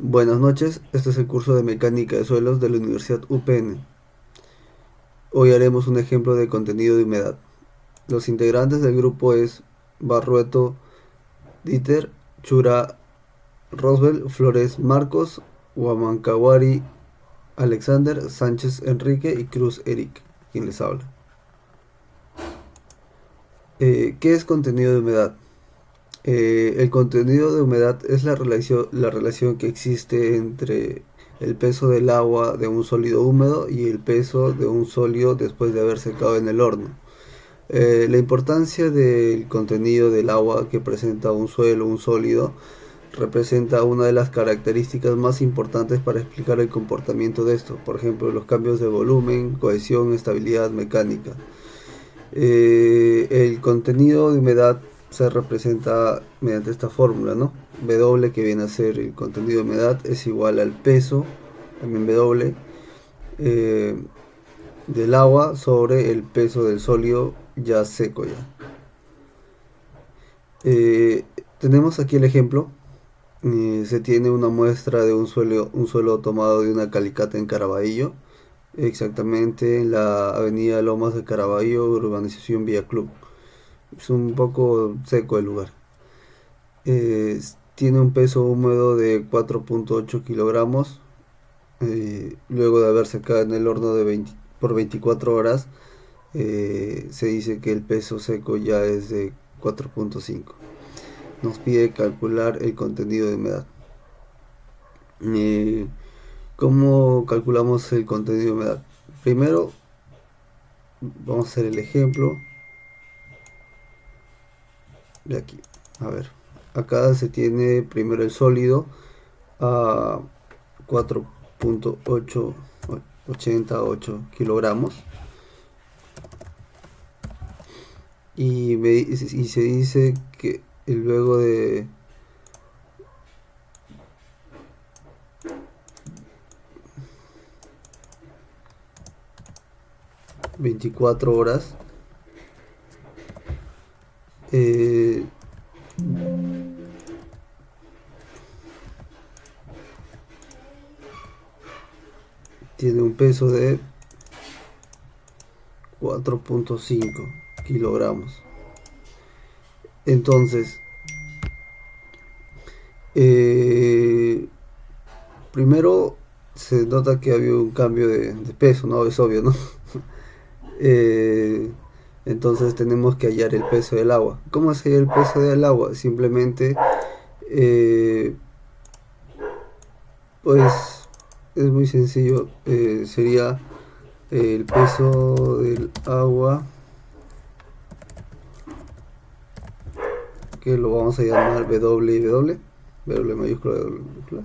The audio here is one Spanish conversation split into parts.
Buenas noches, este es el curso de Mecánica de Suelos de la Universidad UPN. Hoy haremos un ejemplo de contenido de humedad. Los integrantes del grupo es Barrueto, Dieter, Chura, Rosbel, Flores, Marcos, Huamancawari, Alexander, Sánchez, Enrique y Cruz, Eric, quien les habla. ¿Qué es contenido de humedad? El contenido de humedad es la relación que existe entre el peso del agua de un sólido húmedo y el peso de un sólido después de haber secado en el horno. La importancia del contenido del agua que presenta un suelo, un sólido, representa una de las características más importantes para explicar el comportamiento de esto. Por ejemplo, los cambios de volumen, cohesión, estabilidad mecánica. El contenido de humedad se representa mediante esta fórmula, ¿no? W, que viene a ser el contenido de humedad, es igual al peso, también W, eh, del agua sobre el peso del sólido ya seco ya. Tenemos aquí el ejemplo. Se tiene una muestra de un suelo tomado de una calicata en Caraballo, exactamente en la avenida Lomas de Caraballo, urbanización Villa Club. Es un poco seco el lugar. Tiene un peso húmedo de 4.8 kilogramos. Luego de haber secado en el horno por 24 horas, se dice que el peso seco ya es de 4.5. Nos pide calcular el contenido de humedad. Eh, ¿Cómo calculamos el contenido de humedad? Primero vamos a hacer el ejemplo de aquí. A ver, acá se tiene primero el sólido a 4.88 kilogramos y se dice que luego de 24 horas eh, tiene un peso de 4.5 kilogramos. Entonces, primero se nota que había un cambio de peso, ¿no? Es obvio, ¿no? Eh, entonces tenemos que hallar el peso del agua. ¿Cómo se halla el peso del agua? Simplemente, eh, pues es muy sencillo. Sería el peso del agua, que lo vamos a llamar W, W mayúscula, W mayúscula.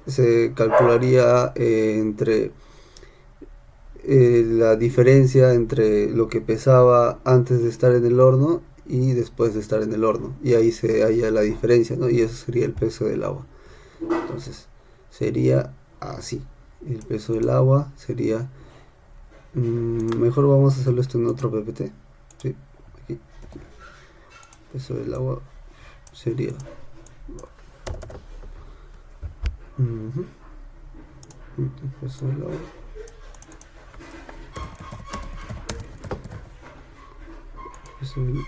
Se calcularía entre la diferencia entre lo que pesaba antes de estar en el horno y después de estar en el horno, y ahí se halla la diferencia, ¿no? Y eso sería el peso del agua. Entonces sería así: el peso del agua sería, mejor vamos a hacerlo esto en otro PPT. Sí, aquí, el peso del agua sería, el peso del agua,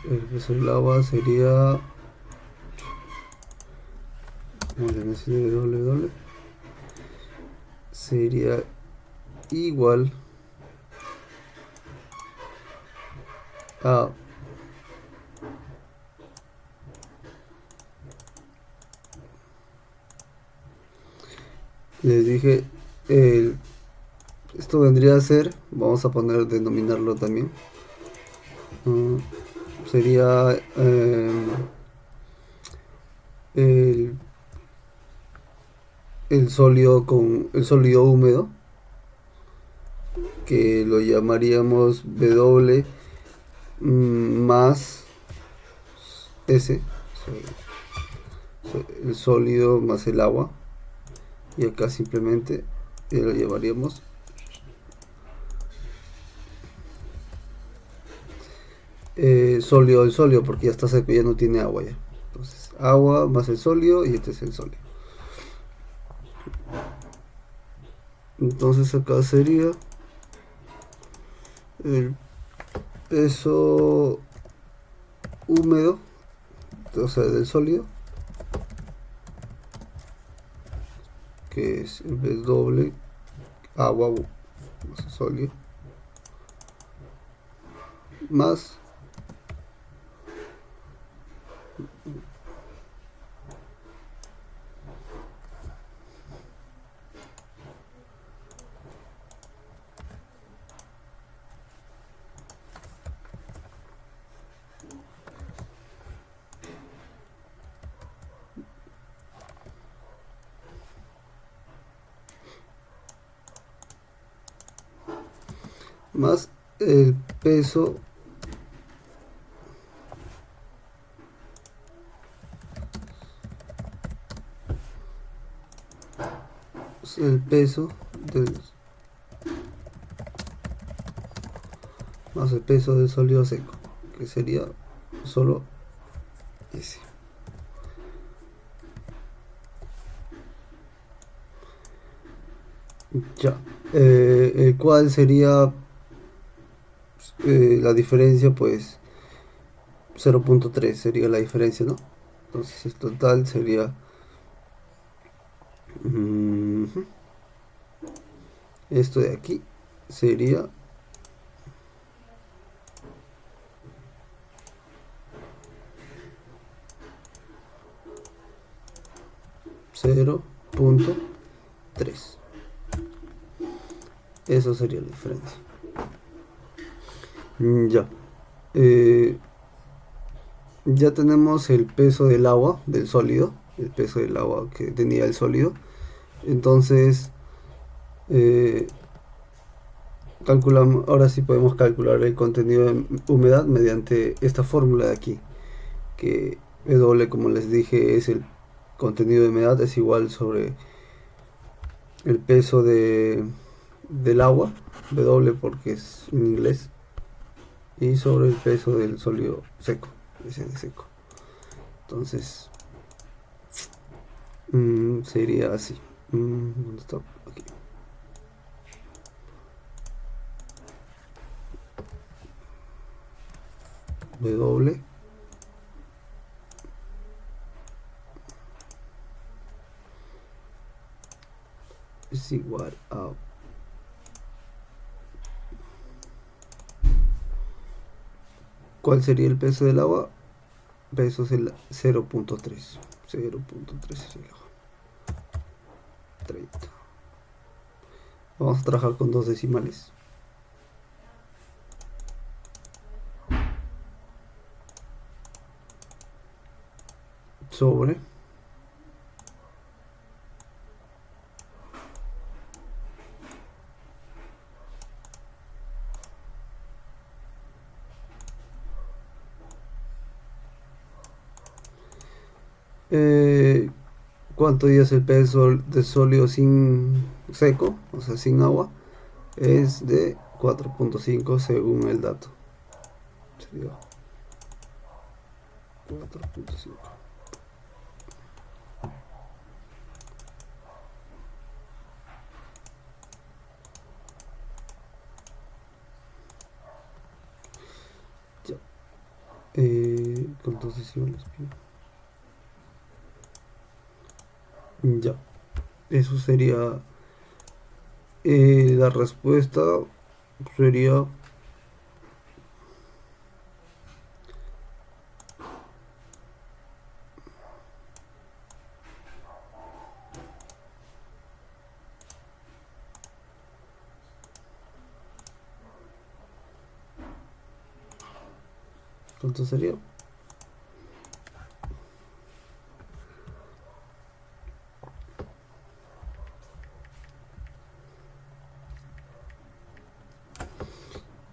el peso del agua sería, W sería igual a, les dije, esto vendría a ser, vamos a poner, denominarlo también, uh, sería el, el sólido húmedo, que lo llamaríamos W, más S, el sólido más el agua, y acá simplemente lo llamaríamos sólido del sólido, porque ya está seco, ya no tiene agua ya. Entonces agua más el sólido, y este es el sólido. Entonces acá sería el peso húmedo, o sea, del sólido, que es el W agua sólido, más más el peso el peso del, más el peso del sólido seco, que sería solo ese. Ya, el cual sería la diferencia, pues 0.3 sería la diferencia, ¿no? Entonces el total sería esto de aquí sería 0.3. Eso sería la diferencia. Ya. Eh, ya tenemos el peso del agua, del sólido, el peso del agua que tenía el sólido. Entonces, eh, calculamos, ahora sí podemos calcular el contenido de humedad mediante esta fórmula de aquí, que W, como les dije, es el contenido de humedad, es igual sobre el peso del agua, W porque es en inglés, y sobre el peso del sólido seco, ese de seco. Entonces, sería así. ¿Dónde está? Aquí. W es igual a ¿cuál sería el peso del agua? Peso es el 0.3. 0.3 sería el agua. 30. Vamos a trabajar con dos decimales. Sobre ¿cuánto es el peso de sólido sin seco? O sea, sin agua. Es de 4.5 según el dato. Sería 4.5. Ya. Con dos decimales. Ya. Eso sería la respuesta. Sería ¿cuánto sería?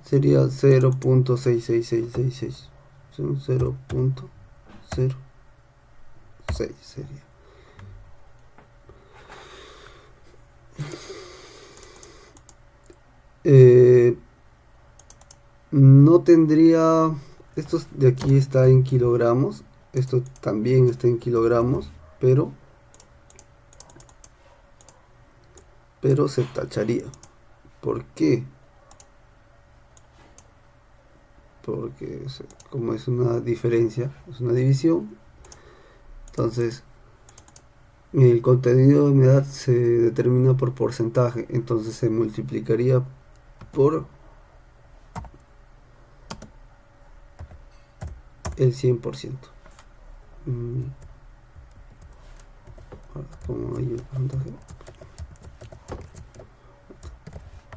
Sería 0.66666. Son 0.06 sería. Eh, no tendría... Esto de aquí está en kilogramos. Esto también está en kilogramos. Pero pero se tacharía. ¿Por qué? Porque como es una diferencia, es una división, entonces el contenido de humedad se determina por porcentaje, entonces se multiplicaría por el 100%. Ahora, como hay el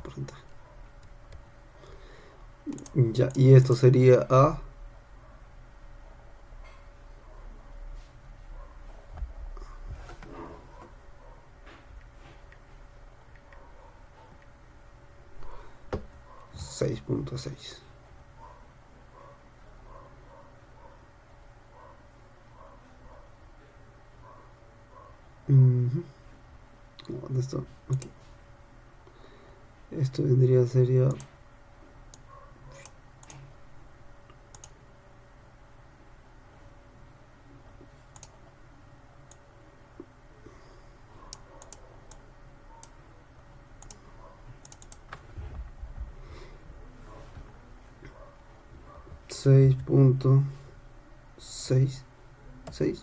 porcentaje. Ya, y esto sería a 6.6. ¿Dónde está? Aquí. Esto sería 6.66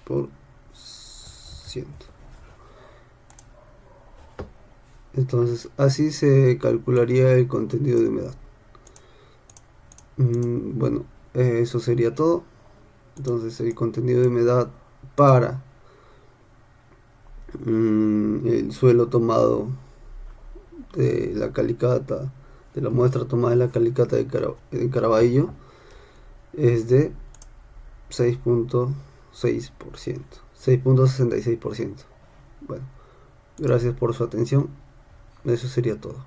por 100. Entonces así se calcularía el contenido de humedad. Bueno, eso sería todo. Entonces el contenido de humedad para el suelo tomado de la calicata, de la muestra tomada de la calicata de Caraballo, es de 6.6%, 6.66%. Bueno, gracias por su atención. Eso sería todo.